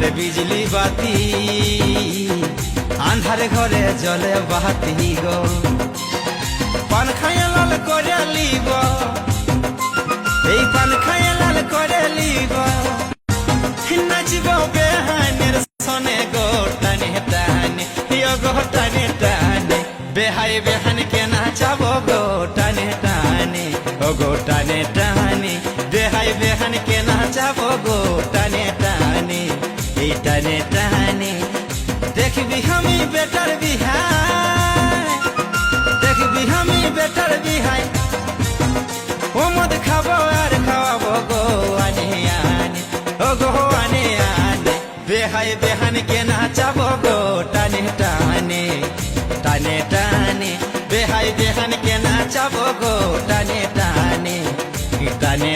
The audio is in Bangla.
জ্বলে বিজলি বাতি, আন্ধারে ঘরে জ্বলে বাতি গো। পান খাইয়া লাল করে লিব, এই পান খাইয়া লাল করে লিব, নাচিব বেহানের সনে গো টানে টানে, গো টানে টানে, বেহাই বেহান কে নাচাব গো টানে টানে, ও গো টানে টানে, বেহাই বেহান কে নাচাব গো টানে টানে, এই টানে টানে। দেখবি আমি বেটার বিহাই, দেখবি আমি বেটার বিহাই, ও মদ খাবো আর খাওয়াবো গো আনে আনে, ও গো আনে আনে, বেহাই বেহান কে নাচাবো গো টানে টানে, টানে টানে, বেহাই বেহান কে নাচাবো গো টানে টানে, টানে।